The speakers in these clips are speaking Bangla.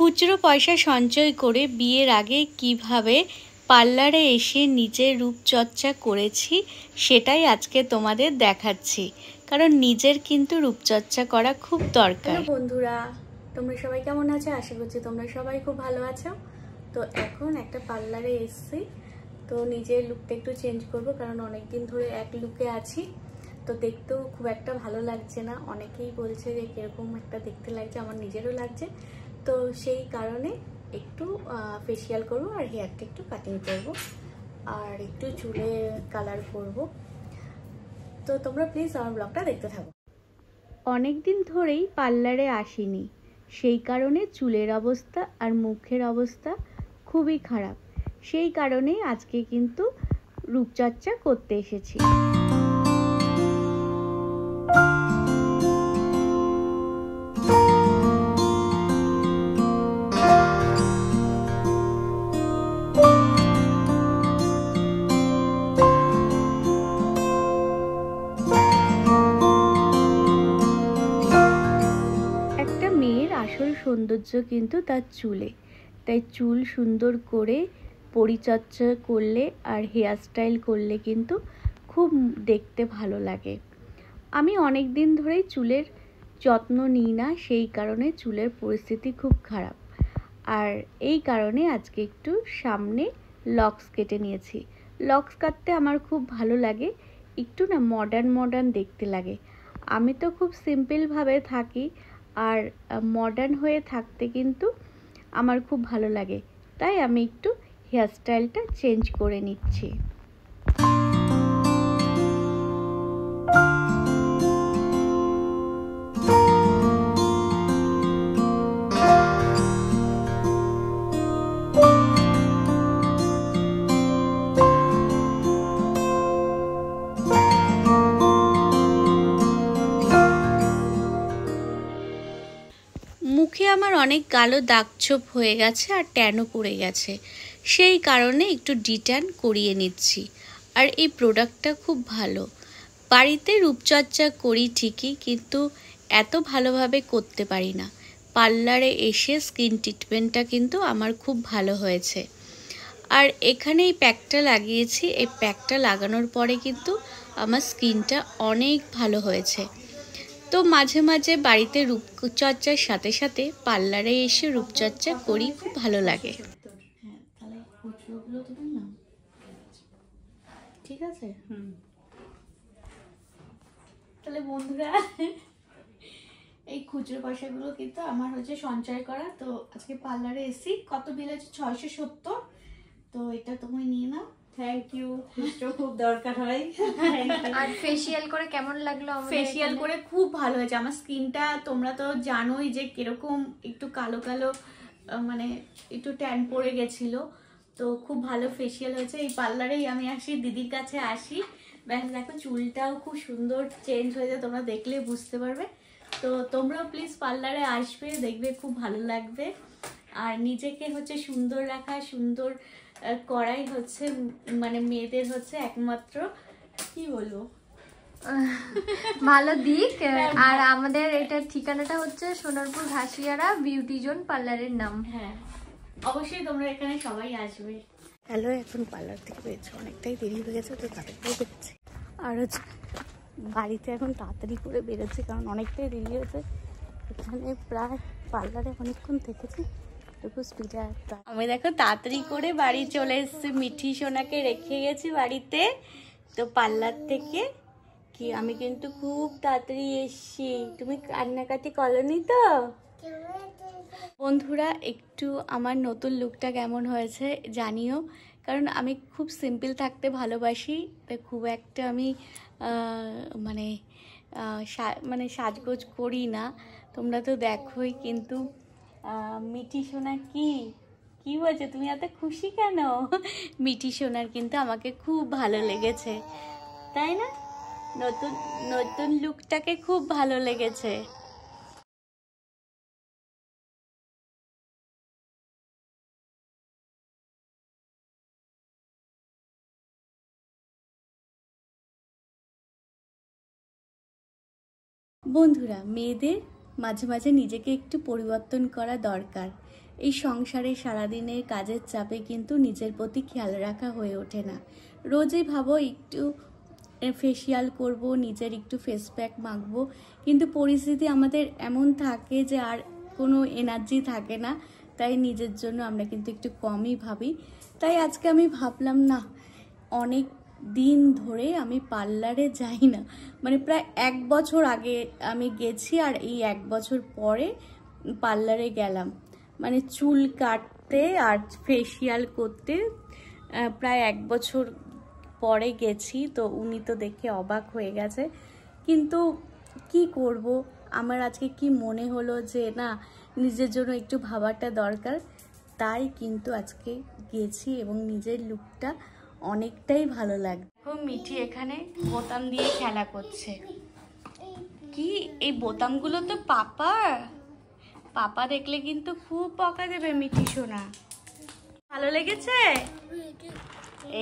খুচরো পয়সা সঞ্চয় করে বিয়ের আগে কিভাবে পার্লারে এসে নিজের রূপচর্চা করেছি সেটাই আজকে তোমাদের দেখাচ্ছি। কারণ নিজের কিন্তু রূপচর্চা করা খুব দরকার। বন্ধুরা, তোমরা সবাই কেমন আছো? আশা করছি তোমরা সবাই খুব ভালো আছো। তো এখন একটা পার্লারে এসেছি, তো নিজের লুকটা একটু চেঞ্জ করব, কারণ অনেক দিন ধরে এক লুকে আছি, তো দেখতেও খুব একটা ভালো লাগছে না। অনেকেই বলছে যে কীরকম একটা দেখতে লাগছে, আমার নিজেরও লাগছে। তো সেই কারণে একটু ফেসিয়াল করব আর হেয়ারটা একটু কাটিং করব আর একটু চুলে কালার করব। তো তোমরা প্লিজ আমার ব্লগটা দেখতে থাকো। অনেক দিন ধরেই পার্লারে আসিনি, সেই কারণে চুলের অবস্থা আর মুখের অবস্থা খুবই খারাপ। সেই কারণে আজকে কিন্তু রূপচর্চা করতে এসেছি। আসল সৌন্দর্য কিন্তু তার চুলে, তাই চুল সুন্দর করে পরিচর্যা করলে আর হেয়ার স্টাইল করলে কিন্তু খুব দেখতে ভালো লাগে। আমি অনেক দিন ধরেই চুলের যত্ন নিই না, সেই কারণে চুলের পরিস্থিতি খুব খারাপ। আর এই কারণে আজকে একটু সামনে লক্স কেটে নিয়েছি। লক্স কাটতে আমার খুব ভালো লাগে, একটু না মডার্ন দেখতে লাগে। আমি তো খুব সিম্পলভাবে থাকি, আর মডার্ন হয়ে থাকতে কিন্তু আমার খুব ভালো লাগে, তাই আমি একটু হেয়ার স্টাইলটা চেঞ্জ করে নিচ্ছি। মুখে আমার অনেক কালো দাগছোপ হয়ে গেছে আর ট্যানও পড়ে গেছে, সেই কারণে একটু ডিট্যান করিয়ে নিচ্ছি। আর এই প্রোডাক্টটা খুব ভালো। বাড়িতে রূপচর্চা করি ঠিকই, কিন্তু এত ভালোভাবে করতে পারি না। পার্লারে এসে স্কিন ট্রিটমেন্টটা কিন্তু আমার খুব ভালো হয়েছে। আর এখানে এই প্যাকটা লাগিয়েছি, এই প্যাকটা লাগানোর পরে কিন্তু আমার স্কিনটা অনেক ভালো হয়েছে। তো মাঝে মাঝে বাড়িতে রূপচর্চার সাথে সাথে পার্লারে এসে রূপচর্চা করি, খুব ভালো লাগে। হ্যাঁ, তাহলে খুচরোগুলো তোমার নাম ঠিক আছে। তাহলে বন্ধুরা, এই খুচরো পয়সাগুলো কিন্তু আমার হচ্ছে সঞ্চয় করা। তো আজকে পার্লারে এসি, কত বিল আছে? 670। তো এটা তুমি নিয়ে নাও। থ্যাংক ইউ, খুচরো খুব দরকার হয়। আর ফেসিয়াল করে কেমন লাগলো? ফেসিয়াল করে খুব ভালো হয়েছে। আমার স্কিনটা তোমরা তো জানোই যে কিরকম একটু কালো কালো, মানে একটু ট্যান পড়ে গেছিল। তো খুব ভালো ফেসিয়াল হয়েছে। এই পার্লারেই আমি আসি, দিদির কাছে আসি, ব্যাস দেখো চুলটাও খুব সুন্দর চেঞ্জ হয়েছে, তোমরা দেখলে বুঝতে পারবে। তো তোমরাও প্লিজ পার্লারে আসবে, দেখবে খুব ভালো লাগবে। আর নিজেকে হচ্ছে সুন্দর রাখা, সুন্দর করাই হচ্ছে মানে মেয়েদের হচ্ছে একমাত্র কি বলবো ভালো দিক। আর আমাদের এটার ঠিকানাটা হচ্ছে সোনারপুর ঘাসিয়ারা বিউটি জোন পার্লারের নাম। হ্যাঁ, অবশ্যই তোমরা এখানে সবাই আসবে। হ্যালো, এখন পার্লার থেকে বেরোচ্ছে, অনেকটাই দেরি হয়ে গেছে, তো তাড়াতাড়ি বেরোচ্ছে। আর হচ্ছে বাড়িতে এখন তাড়াতাড়ি করে বেরোচ্ছে, কারণ অনেকটাই দেরি হয়েছে। এখানে প্রায় পার্লারে অনেকক্ষণ থেকেছি, একটু স্পিডে আসতে। আমি দেখো তাড়াতাড়ি করে বাড়ি চলে এসেছি, মিঠি সোনাকে রেখে গেছি বাড়িতে। তো পার্লার থেকে কি আমি কিন্তু খুব তাড়াতাড়ি এসছি। তুমি কান্নাকাটি করনি তো? বন্ধুরা, একটু আমার নতুন লুকটা কেমন হয়েছে জানিও, কারণ আমি খুব সিম্পল থাকতে ভালোবাসি। তাই খুব একটা আমি মানে সাজগোজ করি না, তোমরা তো দেখোই। কিন্তু মিঠি সোনা কি হয়েছে, তুমি এত খুশি কেন? মিঠি সোনার কিন্তু আমাকে খুব ভালো লেগেছে, তাই না? নতুন নতুন লুকটাকে খুব ভালো লেগেছে। বন্ধুরা, মেয়েদের মাঝে মাঝে নিজেকে একটু পরিবর্তন করা দরকার। এই সংসারে সারাদিনের কাজের চাপে কিন্তু নিজের প্রতি খেয়াল রাখা হয়ে ওঠে না। রোজই ভাবো একটু ফেসিয়াল করব, নিজের একটু ফেস প্যাক মাখবো, কিন্তু পরিস্থিতি আমাদের এমন থাকে যে আর কোনো এনার্জি থাকে না, তাই নিজের জন্য আমরা কিন্তু একটু কমই ভাবি। তাই আজকে আমি ভাবলাম না, অনেক দিন ধরে আমি পার্লারে যাই না, মানে প্রায় 1 বছর আগে আমি গেছি, আর এই 1 বছর পরে পার্লারে গেলাম। মানে চুল কাটতে আর ফেসিয়াল করতে প্রায় 1 বছর পরে গেছি। তো উনি তো দেখে অবাক হয়ে গেছে, কিন্তু কি করব, আমার আজকে কি মনে হলো যে না, নিজের জন্য একটু ভাবাটা দরকার, তাই কিন্তু আজকে গেছি এবং নিজের লুকটা অনেকটাই ভালো লাগে। দেখো মিঠি এখানে বোতাম দিয়ে খেলা করছে। কি এই বোতামগুলো তো পাপা দেখলে কিন্তু খুব বকা দেবে মিঠি সোনা। ভালো লেগেছে?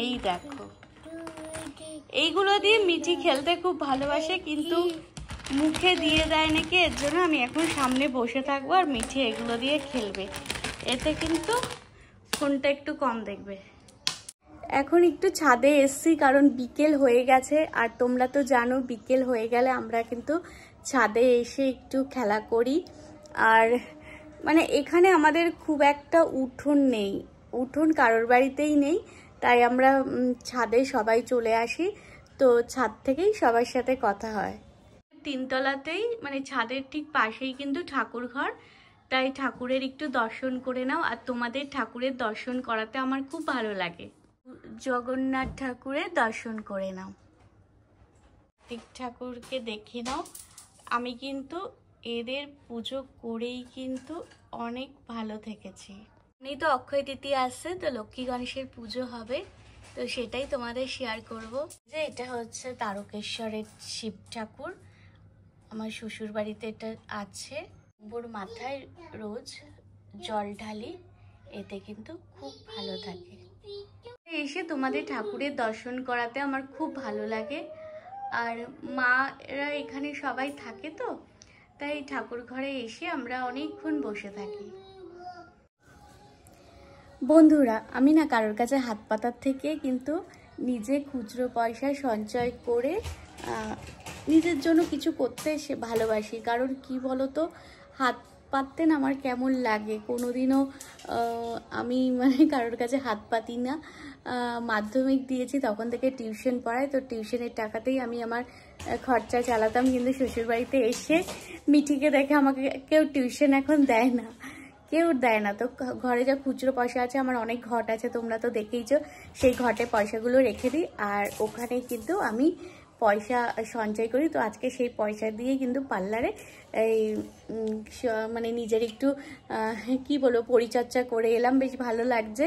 এই দেখো, এইগুলো দিয়ে মিঠি খেলতে খুব ভালোবাসে, কিন্তু মুখে দিয়ে দেয় নাকি, এর জন্য আমি এখন সামনে বসে থাকবো আর মিঠি এগুলো দিয়ে খেলবে, এতে কিন্তু ফোনটা একটু কম দেখবে। এখন একটু ছাদে এসছি কারণ বিকেল হয়ে গেছে, আর তোমরা তো জানো বিকেল হয়ে গেলে আমরা কিন্তু ছাদে এসে একটু খেলা করি। আর মানে এখানে আমাদের খুব একটা উঠোন নেই, উঠোন কারোর বাড়িতেই নেই, তাই আমরা ছাদে সবাই চলে আসি, তো ছাদ থেকেই সবার সাথে কথা হয়। 3 তলাতেই মানে ছাদের ঠিক পাশেই কিন্তু ঠাকুর ঘর, তাই ঠাকুরের একটু দর্শন করে নাও। আর তোমাদের ঠাকুরের দর্শন করাতে আমার খুব ভালো লাগে, জগন্নাথ ঠাকুরের দর্শন করে নাও, ঠিক ঠাকুরকে দেখে নাও। আমি কিন্তু এদের পুজো করেই কিন্তু অনেক ভালো থেকেছি। এই তো অক্ষয় তৃতীয়া আসছে, তো লক্ষ্মী গণেশের পুজো হবে, তো সেটাই তোমাদের শেয়ার করব। যে এটা হচ্ছে তারকেশ্বরের শিব ঠাকুর, আমার শ্বশুর বাড়িতে এটা আছে। ওর মাথায় রোজ জল ঢালি, এতে কিন্তু খুব ভালো থাকে। এসে তোমাদের ঠাকুরের দর্শন করাতে আমার খুব ভালো লাগে, আর মারা এখানে সবাই থাকে, তো তাই ঠাকুর ঘরে এসে আমরা অনেকক্ষণ বসে থাকি। বন্ধুরা, আমি না কারোর কাছে হাত পাতার থেকে কিন্তু নিজে খুচরো পয়সা সঞ্চয় করে নিজের জন্য কিছু করতে ভালোবাসি। কারণ কি বলতো, হাত পাততে না আমার কেমন লাগে, কোনোদিনও আমি মানে কারোর কাছে হাত পাতি না। মাধ্যমিক দিয়েছি তখন থেকে টিউশন পড়াই, তো টিউশনের টাকাতেই আমি আমার খরচা চালাতাম, কিন্তু শ্বশুরবাড়িতে এসে মিঠিকে দেখে আমাকে কেউ টিউশন এখন দেয় না, কেউ দেয় না। তো ঘরে যা খুচরো পয়সা আছে, আমার অনেক ঘট আছে, তোমরা তো দেখেইছো, সেই ঘটে পয়সাগুলো রেখে দিই, আর ওখানে কিন্তু আমি পয়সা সঞ্চয় করি। তো আজকে সেই পয়সা দিয়ে কিন্তু পার্লারে এই মানে নিজের একটু কি বলবো পরিচর্যা করে এলাম, বেশ ভালো লাগছে।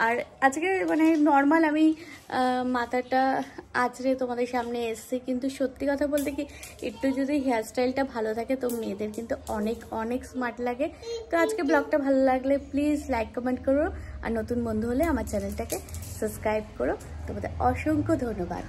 আর আজকে মানে নর্মাল আমি মাথাটা আঁচড়ে তোমাদের সামনে এসছি, কিন্তু সত্যি কথা বলতে কি, একটু যদি হেয়ারস্টাইলটা ভালো থাকে তো মেয়েদের কিন্তু অনেক অনেক স্মার্ট লাগে। তো আজকে ব্লগটা ভালো লাগলে প্লিজ লাইক কমেন্ট করো, আর নতুন বন্ধু হলে আমার চ্যানেলটাকে সাবস্ক্রাইব করো। তোমাদের অসংখ্য ধন্যবাদ।